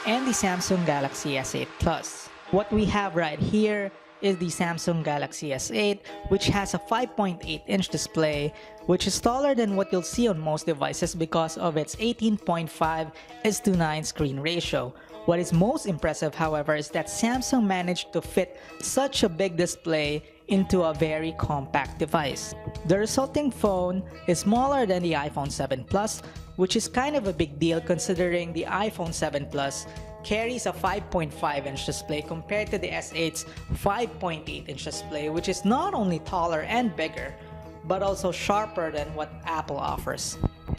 and the Samsung Galaxy S8 Plus. What we have right here is the Samsung Galaxy S8, which has a 5.8-inch display, which is taller than what you'll see on most devices because of its 18.5:9 screen ratio. What is most impressive, however, is that Samsung managed to fit such a big display into a very compact device. The resulting phone is smaller than the iPhone 7 Plus, which is kind of a big deal considering the iPhone 7 Plus carries a 5.5-inch display compared to the S8's 5.8-inch display, which is not only taller and bigger, but also sharper than what Apple offers.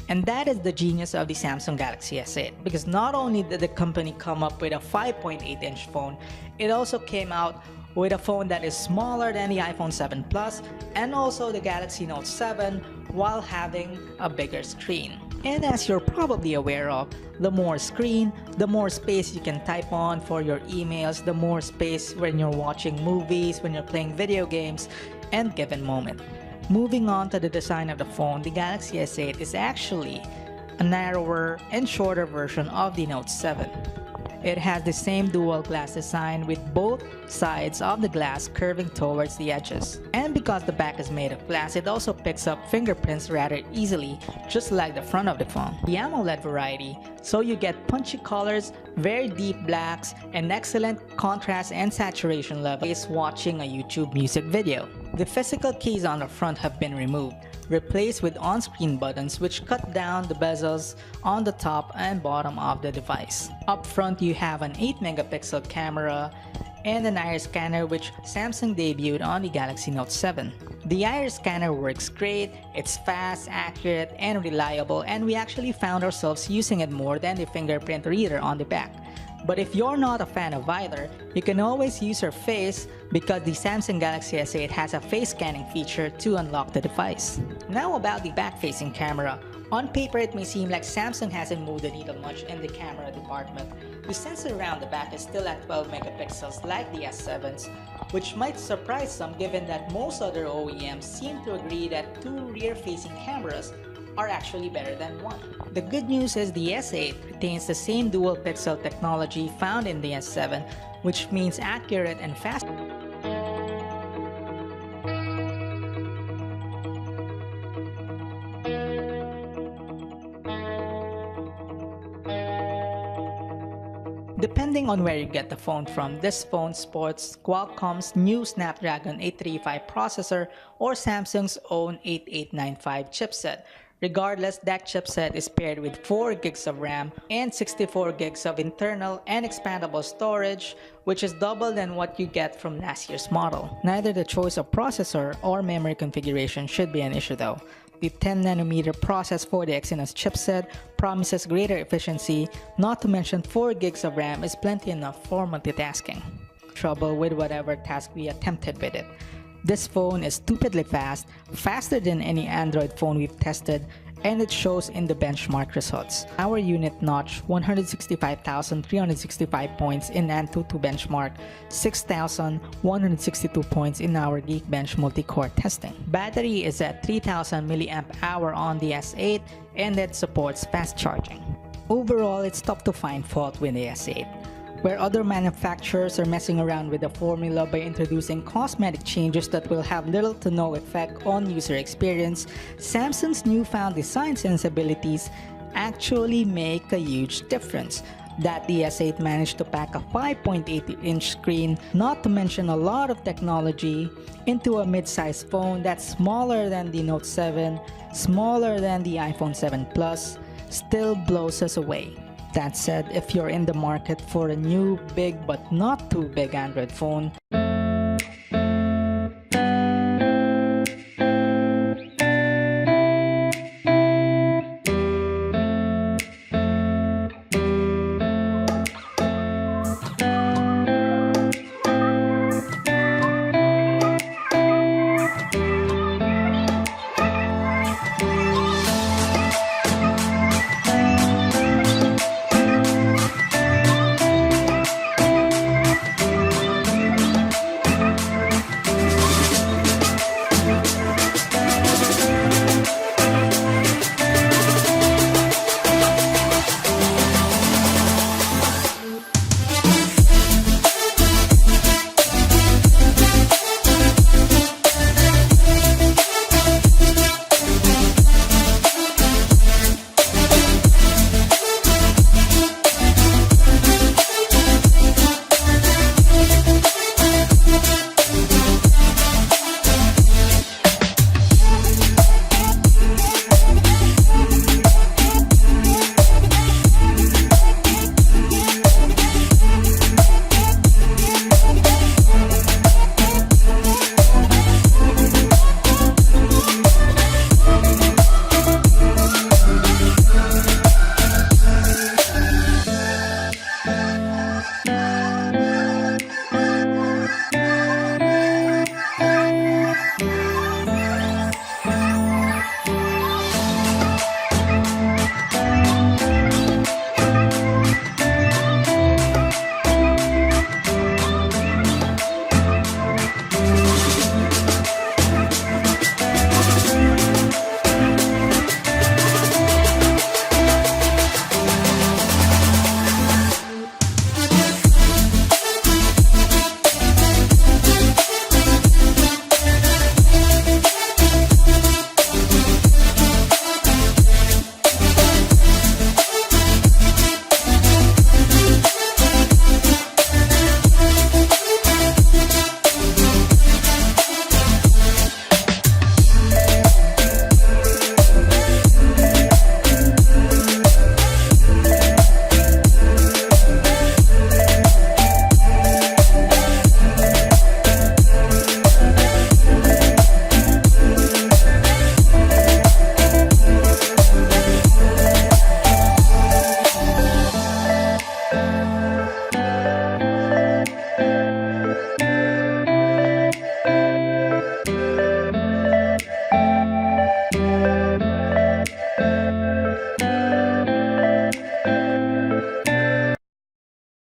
And that is the genius of the Samsung Galaxy S8, because not only did the company come up with a 5.8-inch phone, it also came out with a phone that is smaller than the iPhone 7 Plus and also the Galaxy Note 7 while having a bigger screen. And as you're probably aware of, the more screen, the more space you can type on for your emails, the more space when you're watching movies, when you're playing video games, and given moment. Moving on to the design of the phone, the Galaxy S8 is actually a narrower and shorter version of the Note 7. It has the same dual glass design with both sides of the glass curving towards the edges. And because the back is made of glass, it also picks up fingerprints rather easily, just like the front of the phone. The AMOLED variety, so you get punchy colors, very deep blacks, and excellent contrast and saturation levels watching a YouTube music video. The physical keys on the front have been removed, replaced with on-screen buttons which cut down the bezels on the top and bottom of the device. Up front, you have an 8-megapixel camera and an iris scanner which Samsung debuted on the Galaxy Note 7. The iris scanner works great, it's fast, accurate, and reliable, and we actually found ourselves using it more than the fingerprint reader on the back. But if you're not a fan of either, you can always use your face because the Samsung Galaxy S8 has a face scanning feature to unlock the device. Now about the back-facing camera. On paper, it may seem like Samsung hasn't moved the needle much in the camera department. The sensor around the back is still at 12 megapixels like the S7's, which might surprise some given that most other OEMs seem to agree that two rear-facing cameras are actually better than one. The good news is the S8 retains the same dual pixel technology found in the S7, which means accurate and fast. Depending on where you get the phone from, this phone sports Qualcomm's new Snapdragon 835 processor or Samsung's own 8895 chipset. Regardless, that chipset is paired with 4 gigs of RAM and 64 gigs of internal and expandable storage, which is double than what you get from last year's model. Neither the choice of processor or memory configuration should be an issue though. The 10nm process for the Exynos chipset promises greater efficiency, not to mention 4 gigs of RAM is plenty enough for multitasking. Trouble with whatever task we attempted with it. This phone is stupidly fast, faster than any Android phone we've tested, and it shows in the benchmark results. Our unit notched 165,365 points in Antutu benchmark, 6,162 points in our Geekbench multi-core testing. Battery is at 3,000 mAh on the S8 and it supports fast charging. Overall, it's tough to find fault with the S8. Where other manufacturers are messing around with the formula by introducing cosmetic changes that will have little to no effect on user experience, Samsung's newfound design sensibilities actually make a huge difference. That the S8 managed to pack a 5.8-inch screen, not to mention a lot of technology, into a mid-sized phone that's smaller than the Note 7, smaller than the iPhone 7 Plus, still blows us away. That said, if you're in the market for a new, big but not too big Android phone,